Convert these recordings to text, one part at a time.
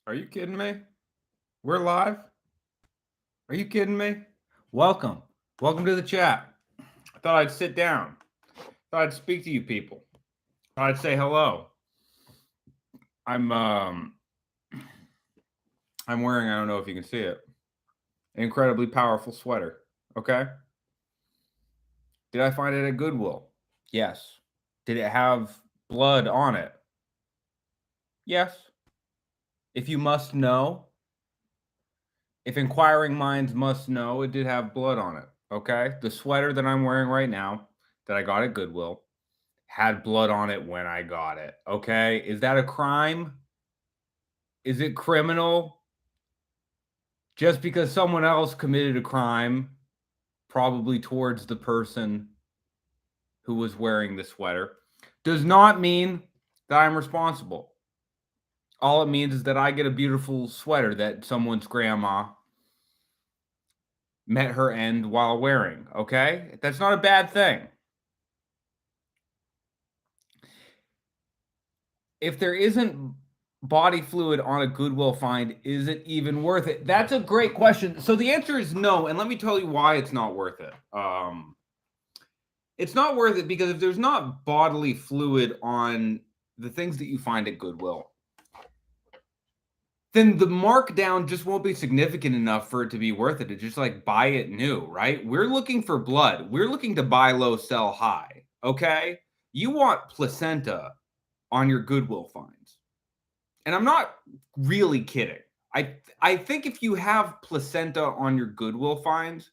Are you kidding me? We're live? Are you kidding me? Welcome. Welcome to the chat. I thought I'd sit down. Thought I'd speak to you people. Thought I'd say hello. I'm wearing, I don't know if you can see it, an incredibly powerful sweater. Okay? Did I find it at Goodwill? Yes. Did it have blood on it? Yes. If you must know, if inquiring minds must know, it did have blood on it. Okay? The sweater that I'm wearing right now, that I got at Goodwill, had blood on it when I got it. Okay? Is that a crime? Is it criminal? Just because someone else committed a crime, probably towards the person who was wearing the sweater, does not mean that I'm responsible. All it means is that I get a beautiful sweater that someone's grandma met her end while wearing. Okay? That's not a bad thing. If there isn't body fluid on a Goodwill find, is it even worth it? That's a great question. So the answer is no, and let me tell you why it's not worth it. It's not worth it because if there's not bodily fluid on the things that you find at Goodwill, then the markdown just won't be significant enough for it to be worth it. To just like buy it new, right? We're looking for blood. We're looking to buy low, sell high. Okay? You want placenta on your Goodwill finds. And I'm not really kidding. I think if you have placenta on your Goodwill finds,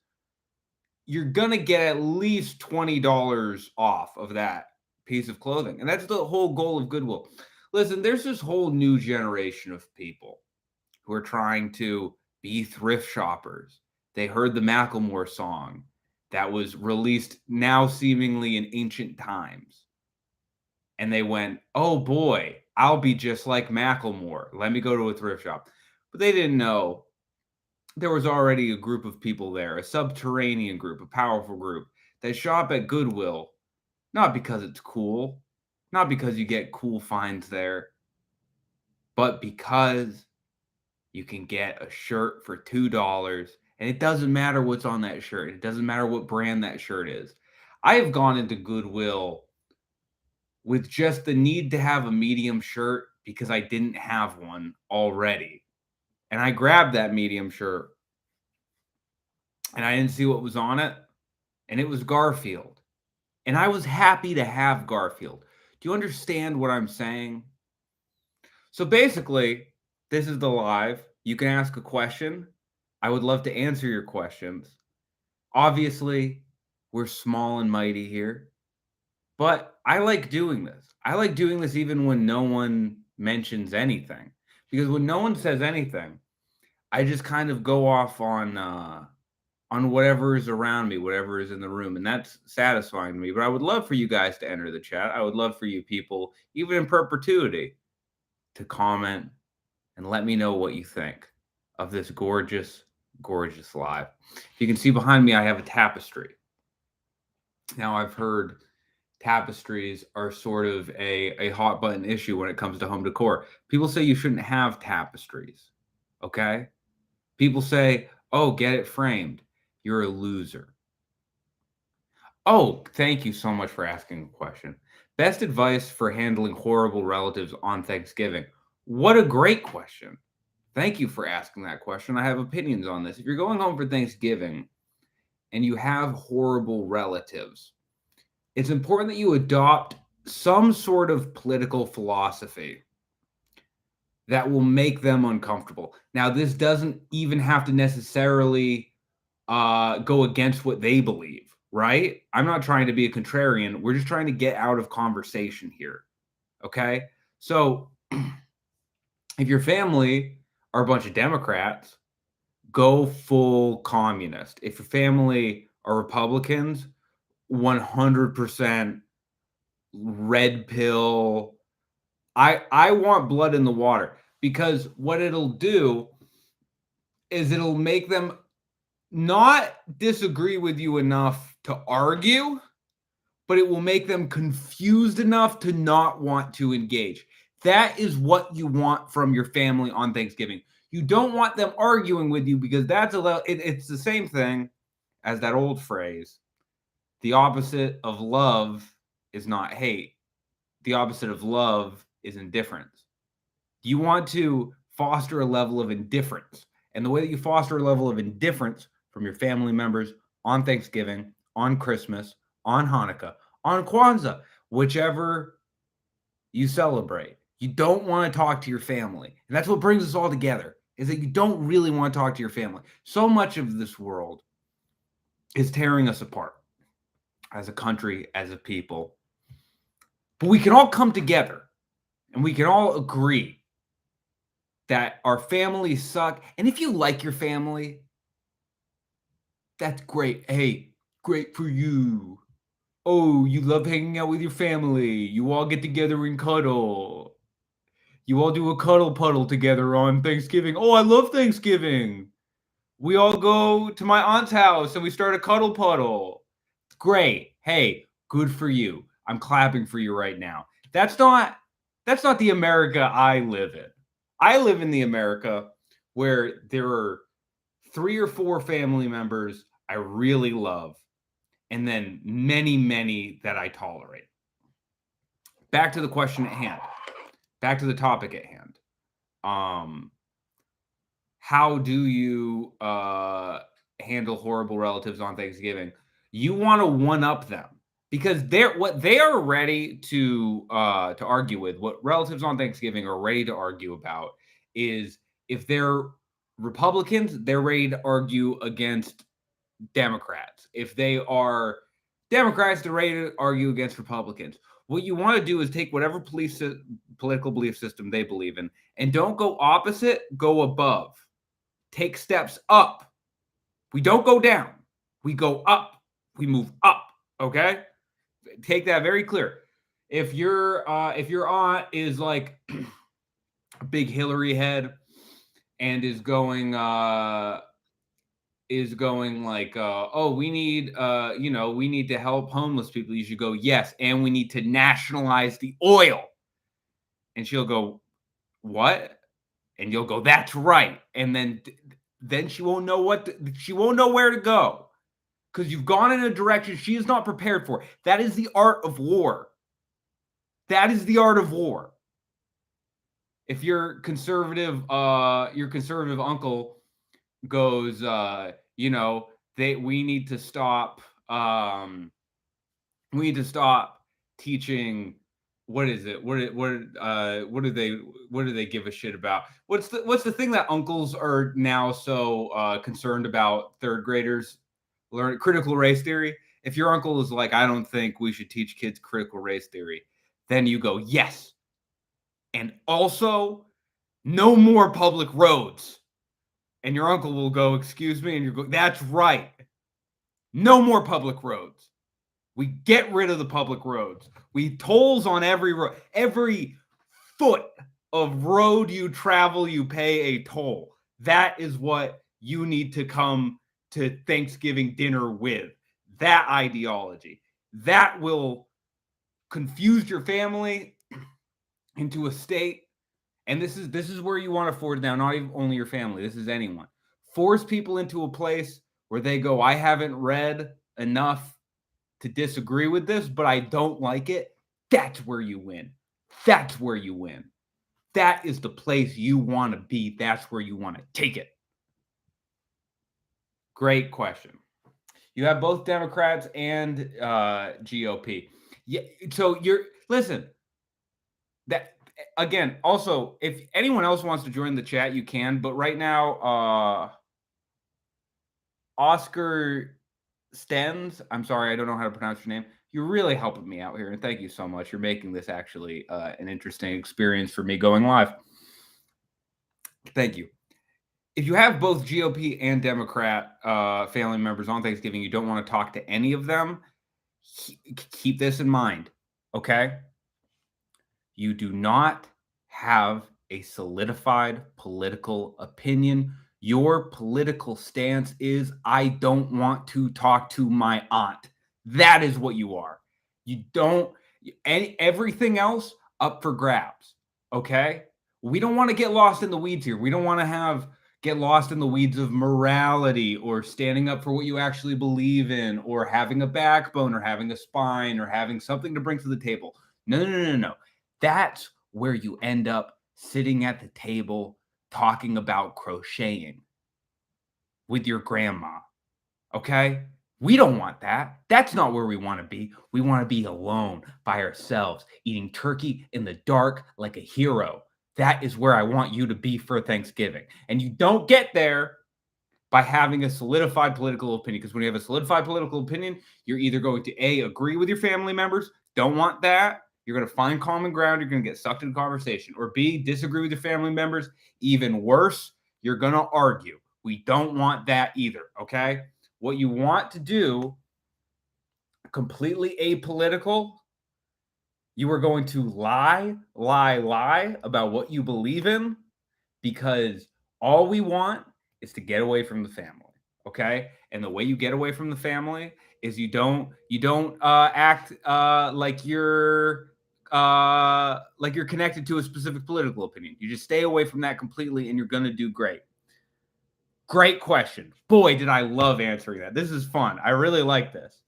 you're going to get at least $20 off of that piece of clothing. And that's the whole goal of Goodwill. Listen, there's this whole new generation of people who are trying to be thrift shoppers. They heard the Macklemore song that was released now seemingly in ancient times. And they went, oh boy, I'll be just like Macklemore. Let me go to a thrift shop. But they didn't know there was already a group of people there, a subterranean group, a powerful group that shop at Goodwill, not because it's cool, not because you get cool finds there, but because you can get a shirt for $2. And it doesn't matter what's on that shirt. It doesn't matter what brand that shirt is. I have gone into Goodwill with just the need to have a medium shirt because I didn't have one already. And I grabbed that medium shirt and I didn't see what was on it. And it was Garfield. And I was happy to have Garfield. Do you understand what I'm saying? So basically, this is the live. You can ask a question. I would love to answer your questions. Obviously, we're small and mighty here. But I like doing this. I like doing this even when no one mentions anything. Because when no one says anything, I just kind of go off on whatever is around me, whatever is in the room, and that's satisfying to me. But I would love for you guys to enter the chat. I would love for you people, even in perpetuity, to comment and let me know what you think of this gorgeous, gorgeous live. You can see behind me, I have a tapestry. Now, I've heard tapestries are sort of a hot button issue when it comes to home decor. People say you shouldn't have tapestries, okay? People say, oh, get it framed. You're a loser. Oh, thank you so much for asking a question. Best advice for handling horrible relatives on Thanksgiving. What a great question. Thank you for asking that question. I have opinions on this. If you're going home for Thanksgiving and you have horrible relatives, it's important that you adopt some sort of political philosophy that will make them uncomfortable. Now, this doesn't even have to necessarily go against what they believe, right? I'm not trying to be a contrarian. We're just trying to get out of conversation here, okay? So if your family are a bunch of Democrats, go full communist. If your family are Republicans, 100% red pill. I want blood in the water because what it'll do is it'll make them not disagree with you enough to argue, but it will make them confused enough to not want to engage. That is what you want from your family on Thanksgiving. You don't want them arguing with you because it's the same thing as that old phrase. The opposite of love is not hate. The opposite of love is indifference. You want to foster a level of indifference. And the way that you foster a level of indifference from your family members on Thanksgiving, on Christmas, on Hanukkah, on Kwanzaa, whichever you celebrate, you don't want to talk to your family. And that's what brings us all together, is that you don't really want to talk to your family. So much of this world is tearing us apart as a country, as a people. But we can all come together and we can all agree that our families suck. And if you like your family, that's great. Hey, great for you. Oh, you love hanging out with your family. You all get together and cuddle. You all do a cuddle puddle together on Thanksgiving. Oh, I love Thanksgiving. We all go to my aunt's house and we start a cuddle puddle. Great. Hey, good for you. I'm clapping for you right now. That's not the America I live in. I live in the America where there are 3 or 4 family members I really love, and then many, many that I tolerate. Back to the question at hand. Back to the topic at hand. How do you handle horrible relatives on Thanksgiving? You want to one-up them because what they are ready to argue with, what relatives on Thanksgiving are ready to argue about is if they're Republicans, they're ready to argue against Democrats. If they are Democrats, they're ready to argue against Republicans. What you want to do is take whatever political belief system they believe in and don't go opposite, go above. Take steps up. We don't go down. We go up. We move up. Okay? Take that very clear. If your aunt is like a big Hillary head and is going like, oh, we need to help homeless people. You should go, yes, and we need to nationalize the oil. And she'll go, what? And you'll go, that's right. And then she won't know where to go because you've gone in a direction she is not prepared for. That is the art of war. That is the art of war. If your conservative uncle goes, we need to stop teaching. What is it? What do they give a shit about? What's the thing that uncles are now so concerned about third graders learn critical race theory? If your uncle is like, I don't think we should teach kids critical race theory, then you go, yes. And also no more public roads. And your uncle will go, excuse me, and you go, that's right. No more public roads. We get rid of the public roads. We tolls on every road. Every foot of road you travel, you pay a toll. That is what you need to come to Thanksgiving dinner with. That ideology. That will confuse your family into a state. And this is where you want to force now, not even only your family. This is anyone. Force people into a place where they go, I haven't read enough to disagree with this, but I don't like it. That's where you win. That's where you win. That is the place you want to be. That's where you want to take it. Great question. You have both Democrats and GOP. Yeah. So listen. That again. Also, if anyone else wants to join the chat, you can. But right now, Oscar Stens, I'm sorry, I don't know how to pronounce your name. You're really helping me out here, and thank you so much. You're making this actually an interesting experience for me going live. Thank you. If you have both GOP and Democrat family members on Thanksgiving, you don't want to talk to any of them, keep this in mind, okay? You do not have a solidified political opinion. Your political stance is, I don't want to talk to my aunt. That is what you are. You don't, everything else up for grabs. Okay? We don't want to get lost in the weeds here. We don't want to get lost in the weeds of morality or standing up for what you actually believe in or having a backbone or having a spine or having something to bring to the table. No, no, no, no, no. That's where you end up sitting at the table talking about crocheting with your grandma. Okay? We don't want that. That's not where we want to be. We want to be alone by ourselves, eating turkey in the dark like a hero. That is where I want you to be for Thanksgiving. And you don't get there by having a solidified political opinion. Because when you have a solidified political opinion, you're either going to A, agree with your family members, don't want that. You're going to find common ground. You're going to get sucked into conversation. Or B, disagree with your family members. Even worse, you're going to argue. We don't want that either. Okay? What you want to do, completely apolitical, you are going to lie about what you believe in because all we want is to get away from the family. Okay? And the way you get away from the family is you don't act like you're connected to a specific political opinion. You just stay away from that completely and you're going to do great. Great question. Boy, did I love answering that. This is fun. I really like this.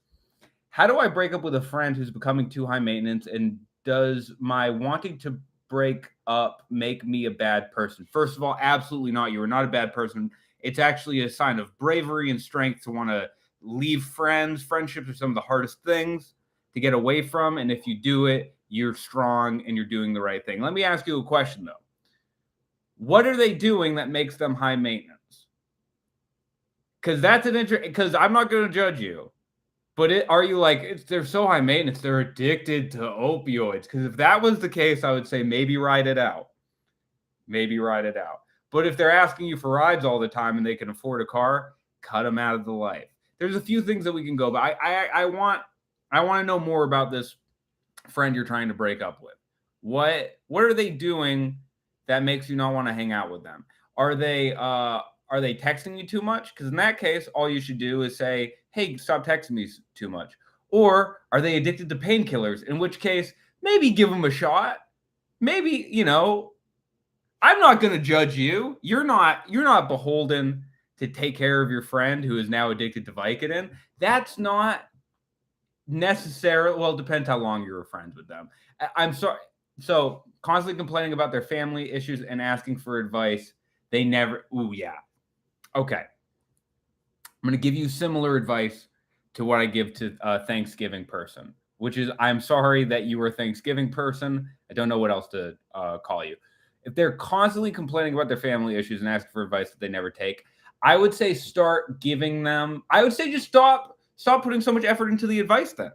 How do I break up with a friend who's becoming too high maintenance? And does my wanting to break up make me a bad person? First of all, absolutely not. You are not a bad person. It's actually a sign of bravery and strength to want to leave friends. Friendships are some of the hardest things to get away from. And if you do it, you're strong and you're doing the right thing. Let me ask you a question, though. What are they doing that makes them high maintenance? Because that's an interesting, because I'm not going to judge you, but are you like, they're so high maintenance, they're addicted to opioids? Because if that was the case, I would say maybe ride it out. Maybe ride it out. But if they're asking you for rides all the time and they can afford a car, cut them out of the life. There's a few things that we can go, but I want to know more about this friend you're trying to break up with. What are they doing that makes you not want to hang out with them? Are they texting you too much? Because in that case, all you should do is say, hey, stop texting me too much. Or are they addicted to painkillers? In which case, maybe give them a shot. Maybe, I'm not going to judge you. You're not beholden to take care of your friend who is now addicted to Vicodin. That's not necessarily, well, it depends how long you were friends with them. I'm sorry. So constantly complaining about their family issues and asking for advice. They never, yeah. Okay. I'm going to give you similar advice to what I give to a Thanksgiving person, which is, I'm sorry that you were a Thanksgiving person. I don't know what else to call you. If they're constantly complaining about their family issues and asking for advice that they never take, I would say start giving them, I would say just stop putting so much effort into the advice then.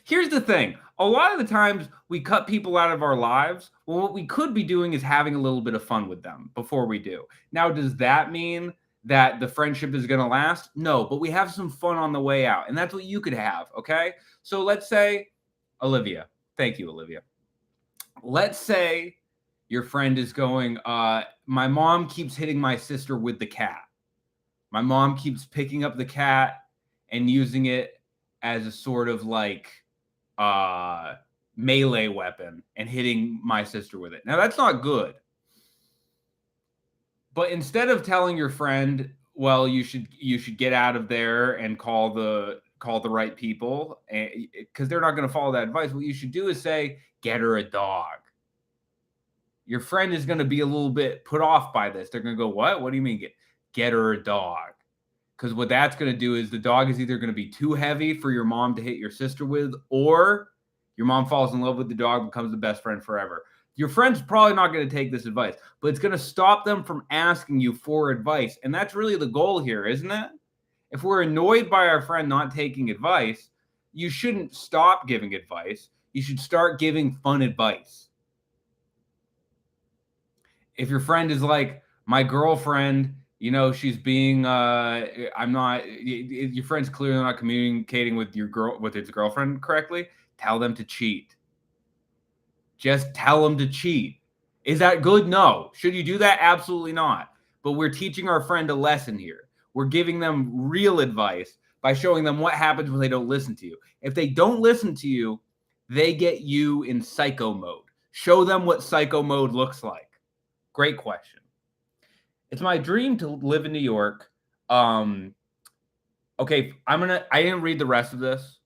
Here's the thing. A lot of the times we cut people out of our lives. Well, what we could be doing is having a little bit of fun with them before we do. Now, does that mean that the friendship is going to last? No, but we have some fun on the way out. And that's what you could have. Okay. So let's say, Olivia, thank you, Olivia. Let's say your friend is going, my mom keeps hitting my sister with the cat. My mom keeps picking up the cat and using it as a sort of like melee weapon and hitting my sister with it. Now that's not good. But instead of telling your friend, well, you should get out of there and call the right people, because they're not going to follow that advice, what you should do is say, get her a dog. Your friend is going to be a little bit put off by this. They're going to go, what? What do you mean get her a dog? Because what that's going to do is the dog is either going to be too heavy for your mom to hit your sister with, or your mom falls in love with the dog, becomes the best friend forever. Your friend's probably not going to take this advice, but it's going to stop them from asking you for advice. And that's really the goal here, isn't it? If we're annoyed by our friend not taking advice, you shouldn't stop giving advice. You should start giving fun advice. If your friend is like, my girlfriend, she's being, your friend's clearly not communicating with his girlfriend correctly, tell them to cheat. Just tell them to cheat. Is that good? No. Should you do that? Absolutely not. But we're teaching our friend a lesson here. We're giving them real advice by showing them what happens when they don't listen to you. If they don't listen to you, they get you in psycho mode. Show them what psycho mode looks like. Great question. It's my dream to live in New York. Okay, I didn't read the rest of this.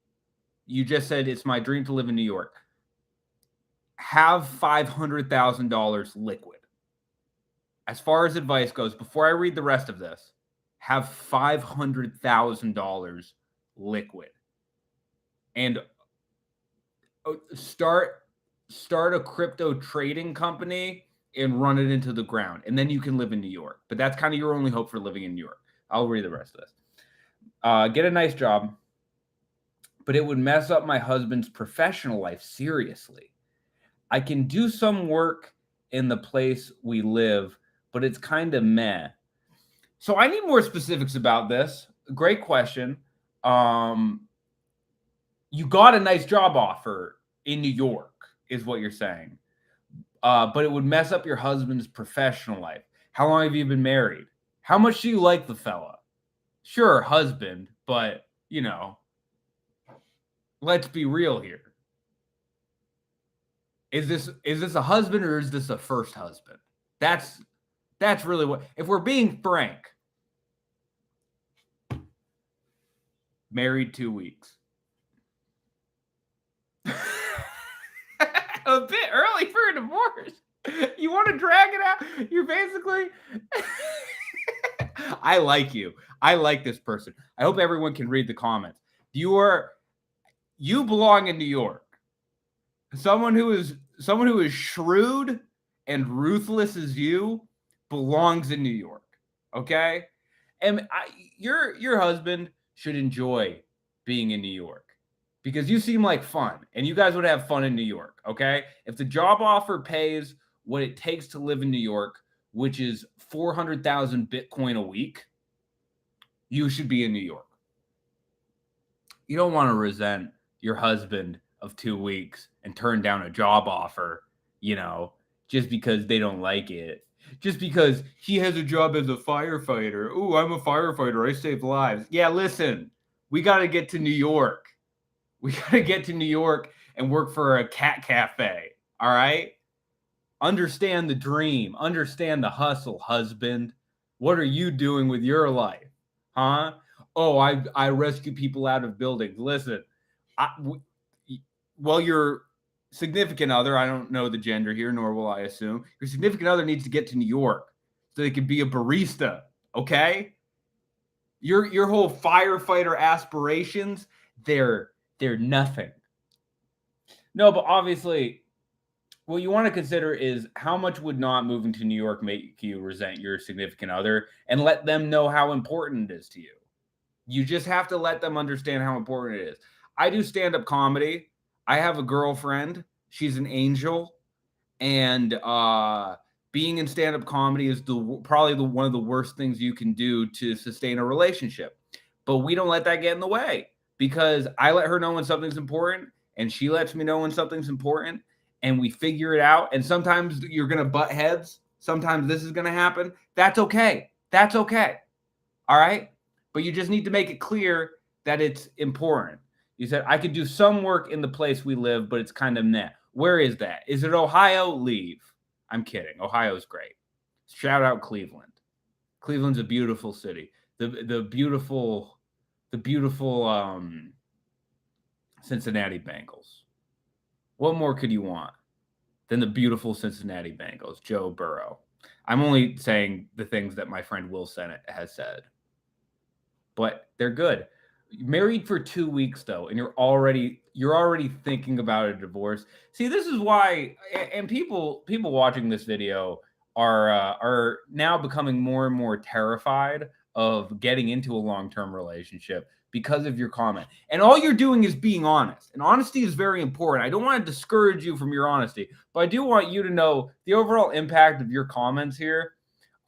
You just said it's my dream to live in New York. Have $500,000 liquid. As far as advice goes, before I read the rest of this, have $500,000 liquid. And start a crypto trading company and run it into the ground. And then you can live in New York. But that's kind of your only hope for living in New York. I'll read the rest of this. Get a nice job, but it would mess up my husband's professional life seriously. I can do some work in the place we live, but it's kind of meh. So I need more specifics about this. Great question. You got a nice job offer in New York, is what you're saying. But it would mess up your husband's professional life. How long have you been married? How much do you like the fella? Sure, husband, but, let's be real here. Is this a husband or is this a first husband? That's really what, if we're being frank. Married 2 weeks. A bit early for a divorce. You want to drag it out? You're basically... I like you. I like this person. I hope everyone can read the comments. You belong in New York. Someone who is shrewd and ruthless as you belongs in New York. Okay? And your husband should enjoy being in New York because you seem like fun and you guys would have fun in New York. Okay? If the job offer pays what it takes to live in New York, which is 400,000 Bitcoin a week, you should be in New York. You don't want to resent your husband of 2 weeks and turn down a job offer, just because they don't like it. Just because he has a job as a firefighter. Ooh, I'm a firefighter. I save lives. Yeah, listen, we got to get to New York. We got to get to New York and work for a cat cafe. All right? Understand the dream. Understand the hustle, husband. What are you doing with your life? Huh? Oh, I rescue people out of buildings. Listen, your significant other, I don't know the gender here, nor will I assume, your significant other needs to get to New York so they can be a barista, okay? Your whole firefighter aspirations, they're nothing. No, but obviously, what you want to consider is how much would not moving to New York make you resent your significant other, and let them know how important it is to you. You just have to let them understand how important it is. I do stand-up comedy. I have a girlfriend. She's an angel. And being in stand-up comedy is probably one of the worst things you can do to sustain a relationship. But we don't let that get in the way because I let her know when something's important and she lets me know when something's important and we figure it out. And sometimes you're going to butt heads. Sometimes this is going to happen. That's okay. That's okay. All right? But you just need to make it clear that it's important. You said, I could do some work in the place we live, but it's kind of meh. Where is that? Is it Ohio? Leave. I'm kidding. Ohio's great. Shout out Cleveland. Cleveland's a beautiful city. The beautiful Cincinnati Bengals. What more could you want than the beautiful Cincinnati Bengals, Joe Burrow? I'm only saying the things that my friend Will Sennett has said. But they're good. Married for 2 weeks though, and you're already thinking about a divorce. See, this is why, and people watching this video are now becoming more and more terrified of getting into a long-term relationship because of your comment. And all you're doing is being honest. And honesty is very important. I don't want to discourage you from your honesty, but I do want you to know the overall impact of your comments here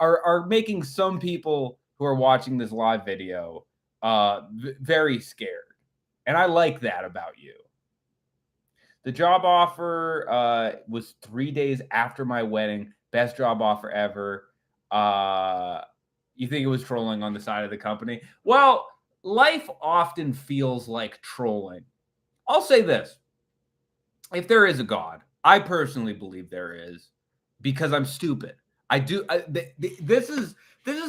are making some people who are watching this live video very scared. And I like that about you. The job offer was 3 days after my wedding. Best job offer ever. You think it was trolling on the side of the company? Well, life often feels like trolling. I'll say this. if there is a God, I personally believe there is because I'm stupid. I do. This is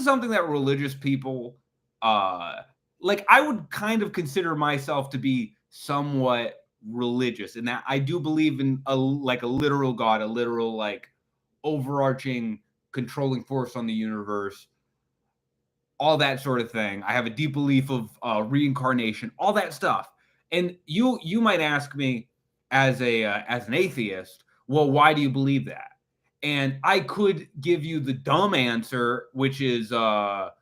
something that religious people, uh, like I would kind of consider myself to be somewhat religious in that I do believe in a literal God, a literal like overarching controlling force on the universe, all that sort of thing. I have a deep belief of reincarnation, all that stuff. And you might ask me as an atheist, well, why do you believe that? And I could give you the dumb answer, which is because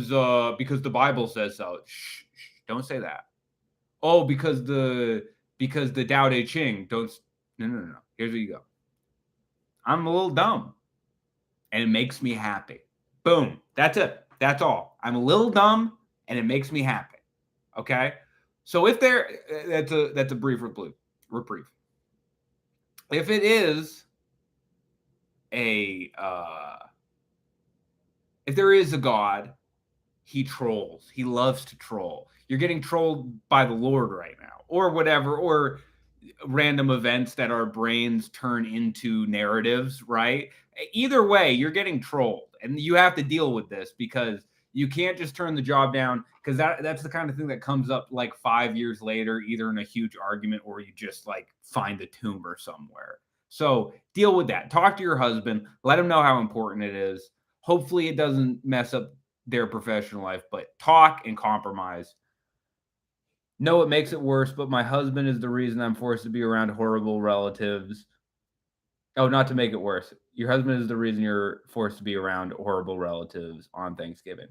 the Bible says so. Shh, don't say that. Oh, because the Tao Te Ching. Don't. No, no, no, no. Here's where you go. I'm a little dumb, and it makes me happy. Boom. That's it. That's all. I'm a little dumb and it makes me happy. Okay. So if there that's a brief reprieve. If it is a if there is a God, he trolls. He loves to troll. You're getting trolled by the Lord right now, or whatever, or random events that our brains turn into narratives, right? Either way, you're getting trolled, and you have to deal with this because you can't just turn the job down because that's the kind of thing that comes up like 5 years later, either in a huge argument or you just like find a tumor somewhere. So deal with that. Talk to your husband. Let him know how important it is. Hopefully, it doesn't mess up their professional life, but talk and compromise. No, it makes it worse, but my husband is the reason I'm forced to be around horrible relatives. Oh, not to make it worse. Your husband is the reason you're forced to be around horrible relatives on Thanksgiving.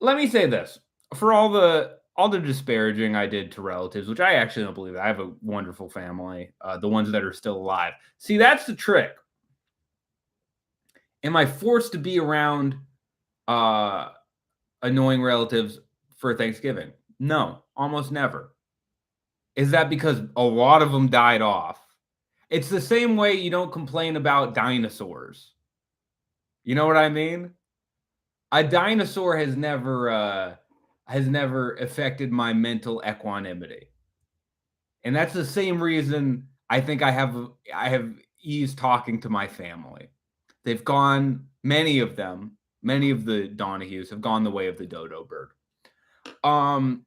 Let me say this. For all the disparaging I did to relatives, which I actually don't believe. I have a wonderful family, the ones that are still alive. See, that's the trick. Am I forced to be around uh annoying relatives for Thanksgiving? No, almost never. Is that because a lot of them died off? It's the same way you don't complain about dinosaurs. You know what I mean? A dinosaur has never affected my mental equanimity. And that's the same reason I think I have ease talking to my family. They've gone many of the Donahues have gone the way of the dodo bird. Um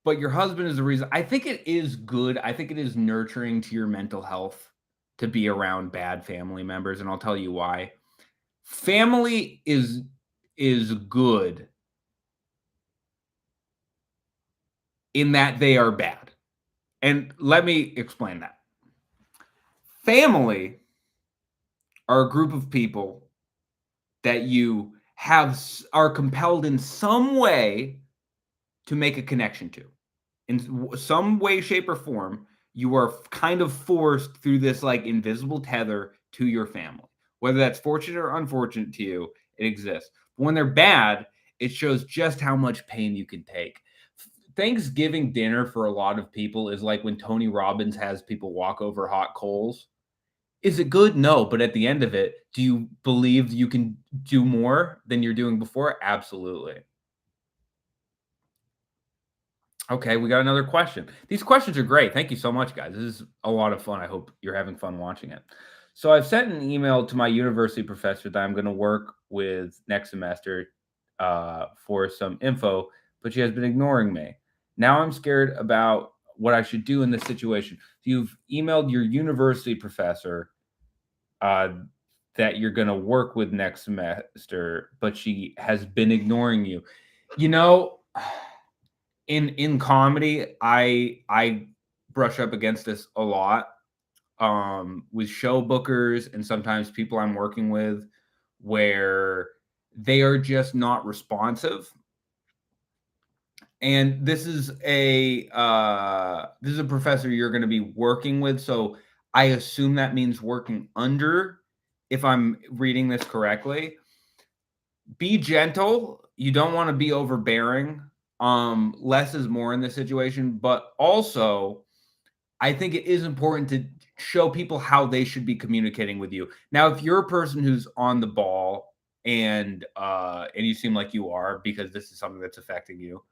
But your husband is the reason. I think it is good. I think it is nurturing to your mental health to be around bad family members, and I'll tell you why. Family is good in that they are bad. And let me explain that. Family are a group of people that you are compelled in some way to make a connection to. In some way, shape, or form, you are kind of forced through this like invisible tether to your family. Whether that's fortunate or unfortunate to you, it exists. But when they're bad, it shows just how much pain you can take. Thanksgiving dinner for a lot of people is like when Tony Robbins has people walk over hot coals. Is it good? No, but at the end of it, do you believe you can do more than you're doing before? Absolutely. Okay, we got another question. These questions are great. Thank you so much, guys. This is a lot of fun. I hope you're having fun watching it. So I've sent an email to my university professor that I'm going to work with next semester for some info, but she has been ignoring me. Now I'm scared about what I should do in this situation. You've emailed your university professor uh, that you're going to work with next semester, but she has been ignoring you. You know, in comedy, I brush up against this a lot with show bookers and sometimes people I'm working with where they are just not responsive. And this is a professor you're going to be working with, so I assume that means working under, if I'm reading this correctly. Be gentle. You don't want to be overbearing. Less is more in this situation, but also I think it is important to show people how they should be communicating with you. Now, if you're a person who's on the ball and you seem like you are because this is something that's affecting you,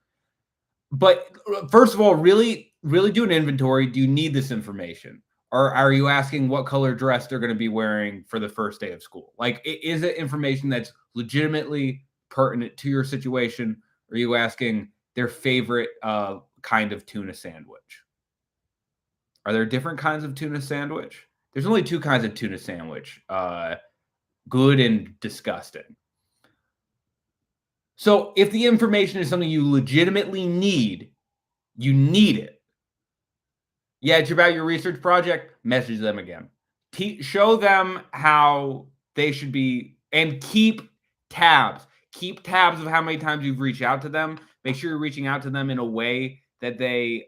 But first of all, really do an inventory. Do you need this information? Or are you asking what color dress they're going to be wearing for the first day of school? Like, is it information that's legitimately pertinent to your situation? Or are you asking their favorite kind of tuna sandwich? Are there different kinds of tuna sandwich? There's only two kinds of tuna sandwich, good and disgusting. So if the information is something you legitimately need, you need it. Yeah, it's about your research project. Message them again. Show them how they should be, and keep tabs. Keep tabs of how many times you've reached out to them. Make sure you're reaching out to them in a way that they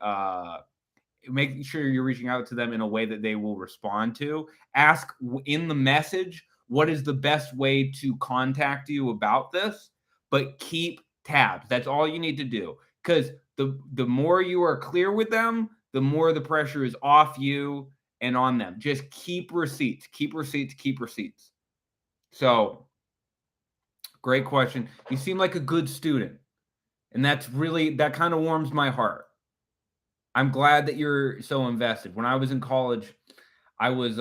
make sure you're reaching out to them in a way that they will respond to. Ask in the message what is the best way to contact you about this, but keep tabs. That's all you need to do. Because the more you are clear with them, the more the pressure is off you and on them. Just keep receipts, keep receipts, keep receipts. So, great question. You seem like a good student, and that kind of warms my heart. I'm glad that you're so invested. When I was in college, I was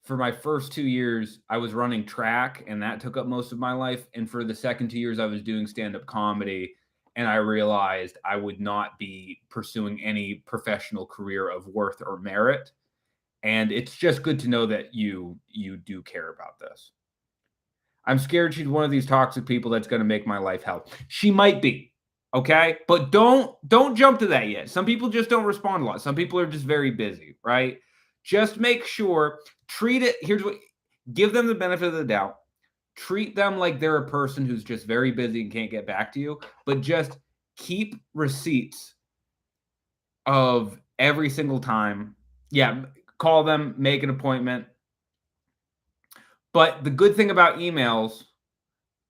for my first 2 years, I was running track, and that took up most of my life, and for the second 2 years, I was doing stand-up comedy, and I realized I would not be pursuing any professional career of worth or merit, and it's just good to know that you do care about this. I'm scared she's one of these toxic people that's gonna make my life hell. She might be, okay? But don't jump to that yet. Some people just don't respond a lot. Some people are just very busy, right? Just make sure, treat it. Here's what give them the benefit of the doubt. Treat them like they're a person who's just very busy and can't get back to you, but just keep receipts of every single time. Yeah, call them, make an appointment. But the good thing about emails,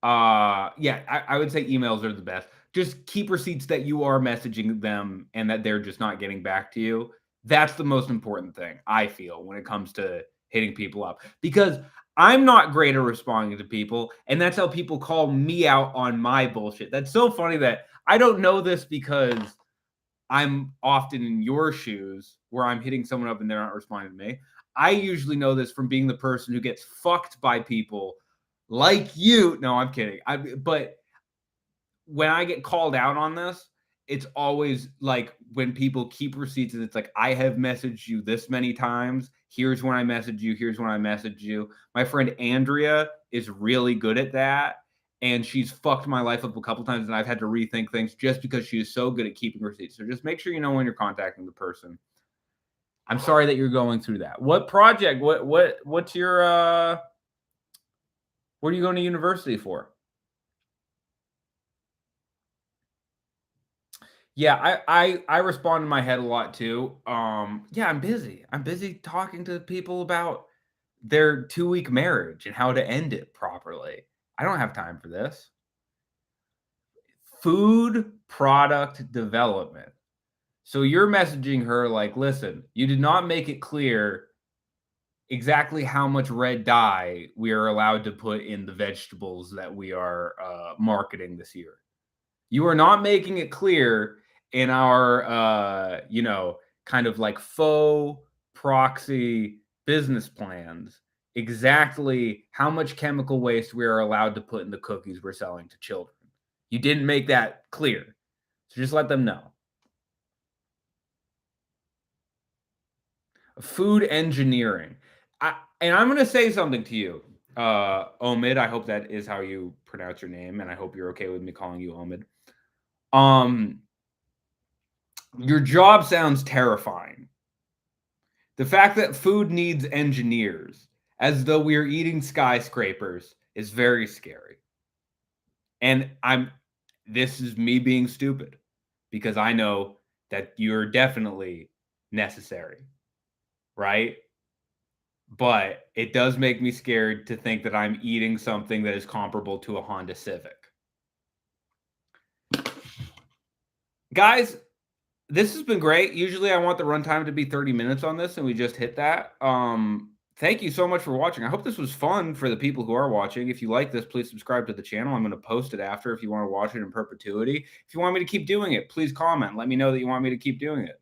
yeah, I would say emails are the best. Just keep receipts that you are messaging them and that they're just not getting back to you. That's the most important thing, I feel, when it comes to hitting people up. Because I'm not great at responding to people, and that's how people call me out on my bullshit. That's so funny that I don't know this because I'm often in your shoes where I'm hitting someone up and they're not responding to me. I usually know this from being the person who gets fucked by people like you. No, I'm kidding. But when I get called out on this, it's always like when people keep receipts and it's like, I have messaged you this many times. Here's when I message you. Here's when I message you. My friend Andrea is really good at that. And she's fucked my life up a couple times, and I've had to rethink things just because she is so good at keeping receipts. So just make sure you know when you're contacting the person. I'm sorry that you're going through that. What project? What's your what are you going to university for? Yeah, I respond in my head a lot too. Yeah, I'm busy. I'm busy talking to people about their 2-week marriage and how to end it properly. I don't have time for this. Food product development. So you're messaging her like, listen, you did not make it clear exactly how much red dye we are allowed to put in the vegetables that we are marketing this year. You are not making it clear in our, kind of like faux proxy business plans exactly how much chemical waste we are allowed to put in the cookies we're selling to children. You didn't make that clear. So just let them know. Food engineering. And I'm going to say something to you, Omid. I hope that is how you pronounce your name, and I hope you're okay with me calling you Omid. Um, your job sounds terrifying. The fact that food needs engineers, as though we are eating skyscrapers, is very scary. And this is me being stupid because I know that you're definitely necessary, right? But it does make me scared to think that I'm eating something that is comparable to a Honda Civic. Guys, this has been great. Usually I want the runtime to be 30 minutes on this, and we just hit that. Thank you so much for watching. I hope this was fun for the people who are watching. If you like this, please subscribe to the channel. I'm going to post it after if you want to watch it in perpetuity. If you want me to keep doing it, please comment. Let me know that you want me to keep doing it.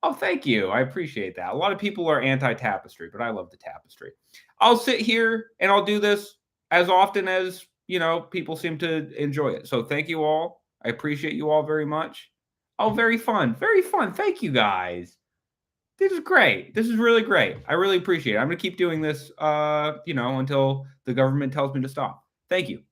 Oh, thank you. I appreciate that. A lot of people are anti-tapestry, but I love the tapestry. I'll sit here and I'll do this as often as, people seem to enjoy it. So thank you all. I appreciate you all very much. Oh, very fun. Very fun. Thank you guys. This is great. This is really great. I really appreciate it. I'm going to keep doing this, until the government tells me to stop. Thank you.